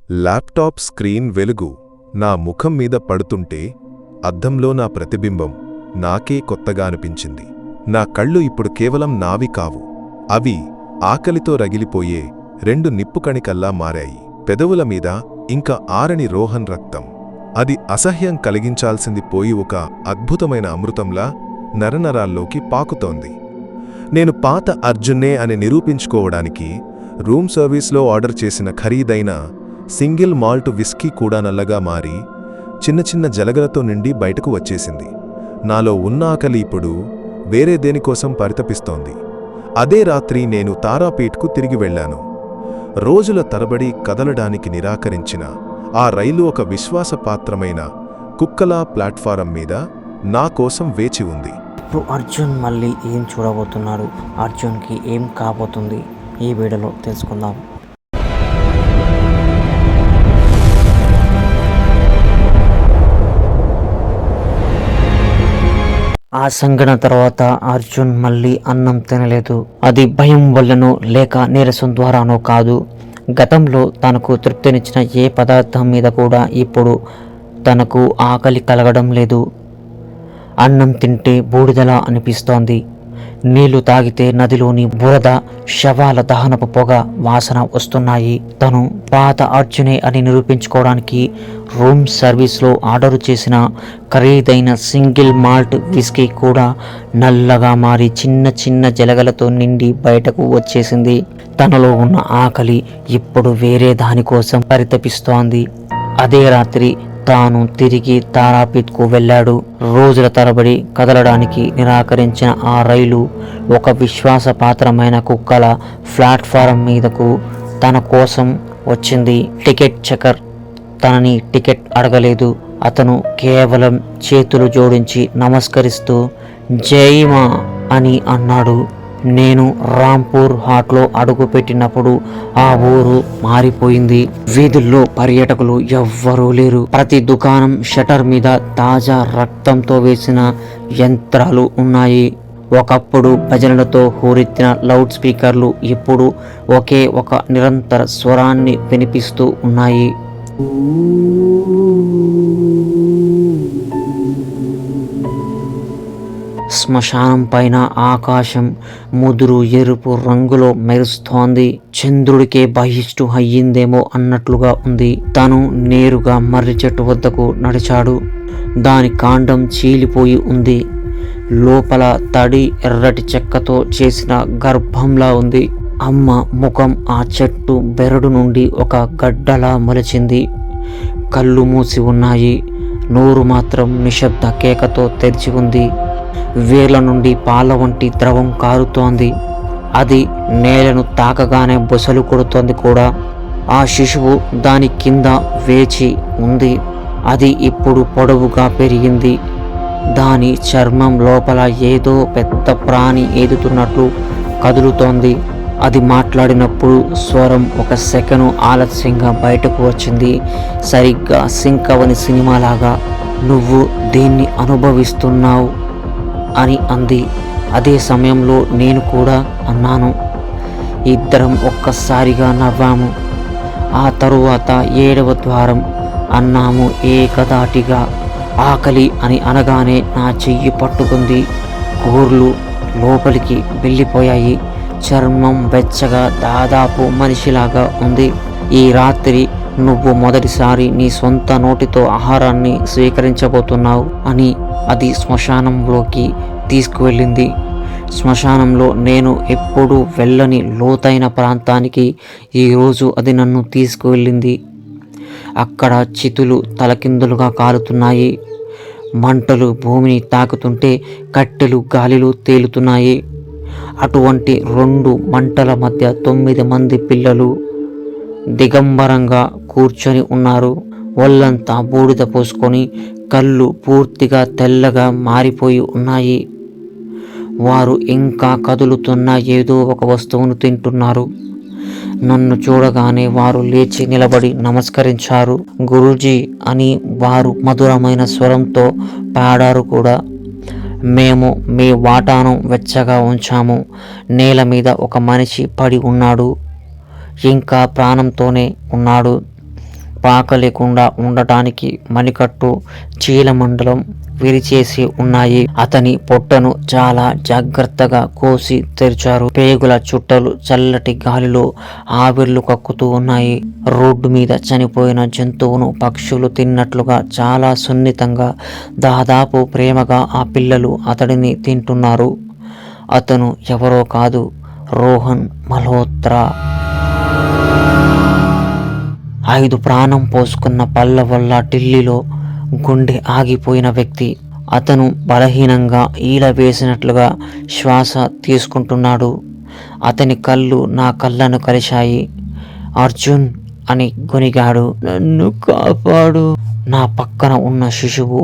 Laptop screen వెలుగు నా ముఖం మీద పడుతుంటే అద్దంలో నా ప్రతిబింబం నాకే కొత్తగా అనిపించింది. నా కళ్ళు ఇప్పుడు కేవలం నావి కావు, అవి ఆకలితో రగిలిపోయే 2 నిప్పుకణికల్లా మారాయి. పెదవుల మీద ఇంకా ఆరని రోహన్ రక్తం. అది అసహ్యం కలిగించాల్సింది పోయి ఒక అద్భుతమైన అమృతంలా నరనరాల్లోకి పాకుతోంది. నేను పాత అర్జున్నే అని నిరూపించుకోవడానికి రూమ్ సర్వీస్లో ఆర్డర్ చేసిన ఖరీదైన సింగిల్ మాల్ట్ విస్కీ కూడా నల్లగా మారి చిన్న చిన్న జలగలతో నిండి బయటకు వచ్చేసింది. నాలో ఉన్న ఆకలి ఇప్పుడు వేరే దేనికోసం పరితపిస్తోంది. అదే రాత్రి నేను తారాపీఠ్కు తిరిగి వెళ్లాను. రోజుల తరబడి కదలడానికి నిరాకరించిన ఆ రైలు ఒక విశ్వాసపాత్రమైన కుక్కలా ప్లాట్ఫారం మీద నా కోసం వేచి ఉంది. ఇప్పుడు అర్జున్ మళ్ళీ ఏం చూడబోతున్నాడు, అర్జున్కి ఏం కాబోతుంది, ఈ వీడియోలో తెలుసుకుందాం. ఆ సంఘటన తర్వాత అర్జున్ మళ్ళీ అన్నం తినలేదు. అది భయం వల్లనో లేక నీరసం ద్వారానో కాదు. గతంలో తనకు తృప్తినిచ్చిన ఏ పదార్థం మీద కూడా ఇప్పుడు తనకు ఆకలి కలగడం లేదు. అన్నం తింటే బూడిదలా అనిపిస్తోంది. నీళ్లు తాగితే నదిలోని బురద, శవాల దహనపు పొగ వాసన వస్తున్నాయి. తను పాత అర్జునే అని నిరూపించుకోవడానికి రూమ్ సర్వీస్లో ఆర్డరు చేసిన ఖరీదైన సింగిల్ మాల్ట్ విస్కీ కూడా నల్లగా మారి చిన్న చిన్న జలగలతో నిండి బయటకు వచ్చేసింది. తనలో ఉన్న ఆకలి ఇప్పుడు వేరే దానికోసం పరితపిస్తోంది. అదే రాత్రి తాను తిరిగి తారాపీఠ్కు వెళ్ళాడు. రోజుల తరబడి కదలడానికి నిరాకరించిన ఆ రైలు ఒక విశ్వాసపాత్రమైన కుక్కల ప్లాట్ఫారం మీదకు తన కోసం వచ్చింది. టికెట్ చెకర్ తనని టికెట్ అడగలేదు. అతను కేవలం చేతులు జోడించి నమస్కరిస్తూ జైమా అని అన్నాడు. నేను రాంపూర్ హాట్లో అడుగుపెట్టినప్పుడు ఆ ఊరు మారిపోయింది. వీధుల్లో పర్యాటకులు ఎవ్వరూ లేరు. ప్రతి దుకాణం షటర్ మీద తాజా రక్తంతో వేసిన యంత్రాలు ఉన్నాయి. ఒకప్పుడు భజనలతో హోరెత్తిన లౌడ్ స్పీకర్లు ఇప్పుడు ఒకే ఒక నిరంతర స్వరాన్ని వినిపిస్తూ ఉన్నాయి. శ్మశానం పైన ఆకాశం ముదురు ఎరుపు రంగులో మెరుస్తోంది. చంద్రుడికే బహిష్టు అయ్యిందేమో అన్నట్లుగా ఉంది. తను నేరుగా మర్రి చెట్టు వద్దకు నడిచాడు. దాని కాండం చీలిపోయి ఉంది. లోపల తడి ఎర్రటి చెక్కతో చేసిన గర్భంలా ఉంది. అమ్మ ముఖం ఆ చెట్టు బెరడు నుండి ఒక గడ్డలా మొలిచింది. కళ్ళు మూసి ఉన్నాయి. నోరు మాత్రం నిశ్శబ్ద కేకతో తెరిచి ఉంది. వేర్ల నుండి పాల వంటి ద్రవం కారుతోంది. అది నేలను తాకగానే బొసలు కొడుతోంది కూడా. ఆ శిశువు దాని కింద వేచి ఉంది. అది ఇప్పుడు పొడవుగా పెరిగింది. దాని చర్మం లోపల ఏదో పెద్ద ప్రాణి ఏదుతున్నట్లు కదులుతోంది. అది మాట్లాడినప్పుడు స్వరం ఒక సెకను ఆలస్యంగా బయటకు వచ్చింది. సరిగ్గా సింకవని సినిమాలాగా. నువ్వు దీన్ని అనుభవిస్తున్నావు అని అంది. అదే సమయంలో నేను కూడా అన్నాను. ఇద్దరం ఒక్కసారిగా నవ్వాము. ఆ తరువాత 7వ ద్వారం అన్నాము ఏకధాటిగా. ఆకలి అని అనగానే నా చెయ్యి పట్టుకుంది. గోర్లు లోపలికి వెళ్ళిపోయాయి. చర్మం వెచ్చగా దాదాపు మనిషిలాగా ఉంది. ఈ రాత్రి నువ్వు మొదటిసారి నీ సొంత నోటితో ఆహారాన్ని స్వీకరించబోతున్నావు అని అది శ్మశానంలోకి తీసుకువెళ్ళింది. శ్మశానంలో నేను ఎప్పుడూ వెళ్ళని లోతైన ప్రాంతానికి ఈరోజు అది నన్ను తీసుకువెళ్ళింది. అక్కడ చితులు తలకిందులుగా కాలుతున్నాయి. మంటలు భూమిని తాకుతుంటే కట్టెలు గాలిలో తేలుతున్నాయి. అటువంటి 2 మంటల మధ్య 9 మంది పిల్లలు దిగంబరంగా కూర్చొని ఉన్నారు. ఒళ్ళంతా బూడిద పోసుకొని కళ్ళు పూర్తిగా తెల్లగా మారిపోయి ఉన్నాయి. వారు ఇంకా కదులుతున్న ఏదో ఒక వస్తువును తింటున్నారు. నన్ను చూడగానే వారు లేచి నిలబడి నమస్కరించారు. గురూజీ అని వారు మధురమైన స్వరంతో పాడారు కూడా. మేము మీ వాటాను వెచ్చగా ఉంచాము. నేల మీద ఒక మనిషి పడి ఉన్నాడు. ఇంకా ప్రాణంతోనే ఉన్నాడు. పాక లేకుండా ఉండటానికి మణికట్టు చీలమండలం విరిచేసి ఉన్నాయి. అతని పొట్టను చాలా జాగ్రత్తగా కోసి తెరిచారు. పేగుల చుట్టలు చల్లటి గాలిలో ఆవిర్లు కక్కుతూ ఉన్నాయి. రోడ్డు మీద చనిపోయిన జంతువును పక్షులు తిన్నట్లుగా చాలా సున్నితంగా, దాదాపు ప్రేమగా ఆ పిల్లలు అతడిని తింటున్నారు. అతను ఎవరో కాదు, రోహన్ మల్హోత్రా. 5 ప్రాణం పోసుకున్న పళ్ళ వల్ల ఢిల్లీలో గుండె ఆగిపోయిన వ్యక్తి. అతను బలహీనంగా ఈల వేసినట్లుగా శ్వాస తీసుకుంటున్నాడు. అతని కళ్ళు నా కళ్ళను కలిశాయి. అర్జున్ అని గొనిగాడు. నన్ను కాపాడు. నా పక్కన ఉన్న శిశువు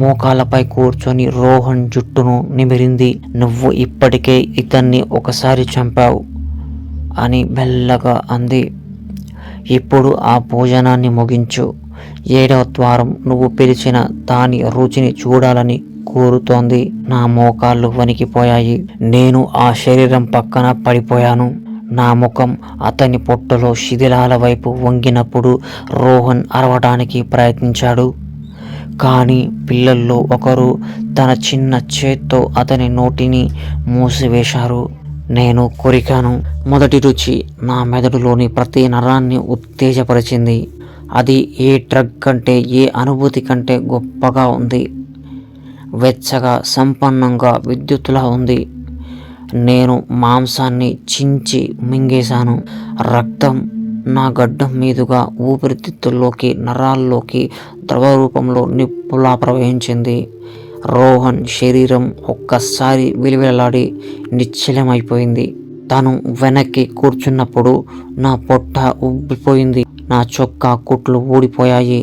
మోకాలపై కూర్చొని రోహన్ జుట్టును నిమిరింది. నువ్వు ఇప్పటికే ఇతన్ని ఒకసారి చంపావు అని మెల్లగా అంది. ఇప్పుడు ఆ భోజనాన్ని ముగించు. 7వ ద్వారం నువ్వు పిలిచిన దాని రుచిని చూడాలని కోరుతోంది. నా మోకాళ్ళు వణికిపోయాయి. నేను ఆ శరీరం పక్కన పడిపోయాను. నా ముఖం అతని పొట్టలో శిథిలాల వైపు వంగినప్పుడు రోహన్ అరవడానికి ప్రయత్నించాడు. కానీ పిల్లల్లో ఒకరు తన చిన్న చేత్తో అతని నోటిని మూసివేశారు. నేను కొరికాను. మొదటి రుచి నా మెదడులోని ప్రతి నరాన్ని ఉత్తేజపరిచింది. అది ఏ డ్రగ్ కంటే, ఏ అనుభూతి కంటే గొప్పగా ఉంది. వెచ్చగా, సంపన్నంగా, విద్యుత్తులా ఉంది. నేను మాంసాన్ని చించి మింగేశాను. రక్తం నా గడ్డం మీదుగా ఊపిరితిత్తుల్లోకి, నరాల్లోకి ద్రవ రూపంలో నిప్పులా ప్రవహించింది. రోహన్ శరీరం ఒక్కసారి విలువెలాడి నిశ్చలమైపోయింది. తను వెనక్కి కూర్చున్నప్పుడు నా పొట్ట ఉబ్బిపోయింది. నా చొక్కా కుట్లు ఊడిపోయాయి.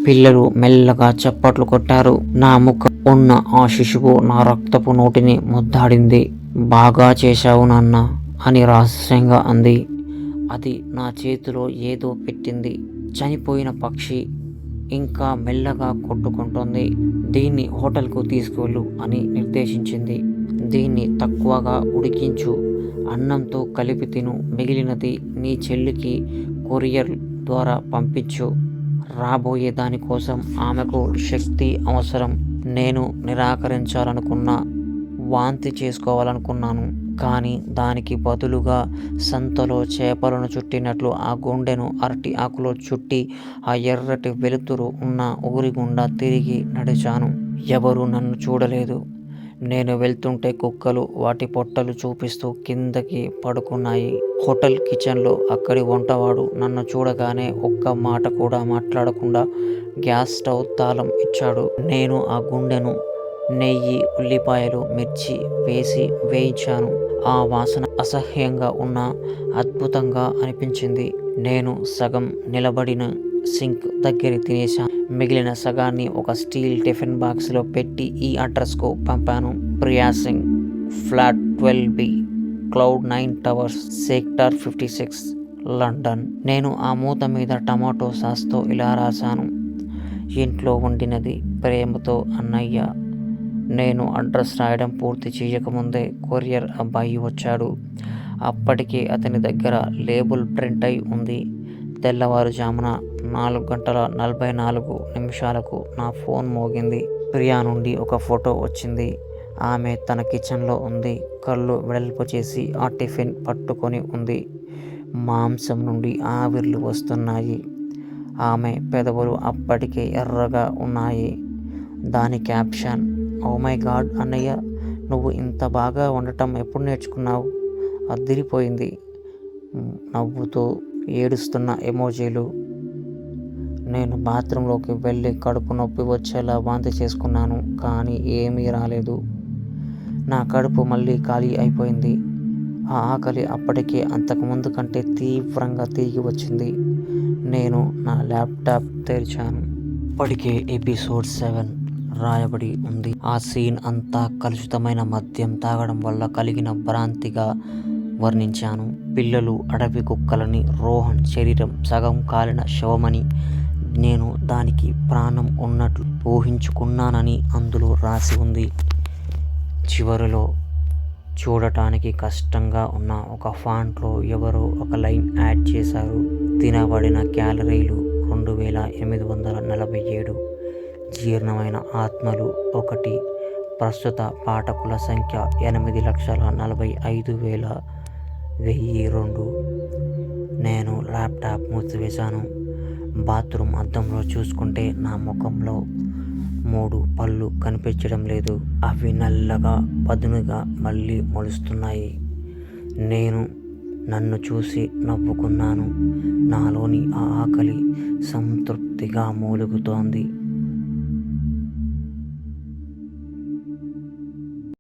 పిల్లలు మెల్లగా చప్పట్లు కొట్టారు. నా ముఖం ఉన్న ఆ శిశువు నా రక్తపు నోటిని ముద్దాడింది. బాగా చేశావు నాన్న అని రహస్యంగా అంది. అది నా చేతిలో ఏదో పెట్టింది. చనిపోయిన పక్షి ఇంకా మెల్లగా కొట్టుకుంటోంది. దీన్ని హోటల్కు తీసుకువెళ్ళు అని నిర్దేశించింది. దీన్ని తక్కువగా ఉడికించు, అన్నంతో కలిపి తిను. మిగిలినది నీ చెల్లికి కొరియర్ ద్వారా పంపించు. రాబోయే దానికోసం ఆమెకు శక్తి అవసరం. నేను నిరాకరించాలనుకున్నా, వాంతి చేసుకోవాలనుకున్నాను. కానీ దానికి బదులుగా సంతలో చేపలను చుట్టినట్లు ఆ గుండెను అరటి ఆకులో చుట్టి ఆ ఎర్రటి వెలుతురు ఉన్న ఊరి గుండా తిరిగి నడిచాను. ఎవరూ నన్ను చూడలేదు. నేను వెళ్తుంటే కుక్కలు వాటి పొట్టలు చూపిస్తూ కిందకి పడుకున్నాయి. హోటల్ కిచెన్లో అక్కడి వంటవాడు నన్ను చూడగానే ఒక్క మాట కూడా మాట్లాడకుండా గ్యాస్ స్టవ్ తాళం ఇచ్చాడు. నేను ఆ గుండెను నెయ్యి, ఉల్లిపాయలు, మిర్చి వేసి వేయించాను. ఆ వాసన అసహ్యంగా ఉన్న అద్భుతంగా అనిపించింది. నేను సగం నిలబడిన సింక్ దగ్గర తినేశాను. మిగిలిన సగాన్ని ఒక స్టీల్ టిఫిన్ బాక్స్లో పెట్టి ఈ అడ్రస్కు పంపాను. Priya Singh, flat 12B, cloud 9 towers, sector 56, London. నేను ఆ మూత మీద టమాటో సాస్తో ఇలా రాశాను. ఇంట్లో వండినది, ప్రేమతో అన్నయ్య. నేను అడ్రస్ రాయడం పూర్తి చేయకముందే కొరియర్ అబ్బాయి వచ్చాడు. అప్పటికే అతని దగ్గర లేబుల్ ప్రింట్ అయి ఉంది. తెల్లవారుజామున 4:44 నా ఫోన్ మోగింది. ప్రియా నుండి ఒక ఫోటో వచ్చింది. ఆమె తన కిచెన్లో ఉంది. కళ్ళు వెడల్పు చేసి ఆ టిఫిన్ పట్టుకొని ఉంది. మాంసం నుండి ఆవిర్లు వస్తున్నాయి. ఆమె పెదవులు అప్పటికే ఎర్రగా ఉన్నాయి. దాని క్యాప్షన్, ఓ మై గాడ్ అన్నయ్య, నువ్వు ఇంత బాగా వండటం ఎప్పుడు నేర్చుకున్నావు? అదిరిపోయింది. నవ్వుతూ ఏడుస్తున్న ఎమోజీలు. నేను బాత్రూంలోకి వెళ్ళి కడుపు నొప్పి వచ్చేలా వాంతి చేసుకున్నాను. కానీ ఏమీ రాలేదు. నా కడుపు మళ్ళీ ఖాళీ అయిపోయింది. ఆ ఆకలి అప్పటికే అంతకుముందు కంటే తీవ్రంగా తిరిగి వచ్చింది. నేను నా ల్యాప్టాప్ తెరిచాను. ఇప్పటికే ఎపిసోడ్ 7 రాయబడి ఉంది. ఆ సీన్ అంతా కలుషితమైన మద్యం తాగడం వల్ల కలిగిన భ్రాంతిగా వర్ణించాను. పిల్లలు అడవి కుక్కలని, రోహన్ శరీరం సగం కాలిన శవమని, నేను దానికి ప్రాణం ఉన్నట్లు ఊహించుకున్నానని అందులో రాసి ఉంది. చివరిలో చూడటానికి కష్టంగా ఉన్న ఒక ఫాంట్లో ఎవరో ఒక లైన్ యాడ్ చేశారు. తినబడిన క్యాలరీలు 2847, జీర్ణమైన ఆత్మలు 1, ప్రస్తుత పాఠకుల సంఖ్య 8,45,102. నేను ల్యాప్టాప్ మూసివేశాను. బాత్రూమ్ అద్దంలో చూసుకుంటే నా ముఖంలో 3 పళ్ళు కనిపించడం లేదు. అవి నల్లగా పదునుగా మళ్ళీ మొలుస్తున్నాయి. నేను నన్ను చూసి నవ్వుకున్నాను. నాలోని ఆ ఆకలి సంతృప్తిగా మూలుగుతోంది.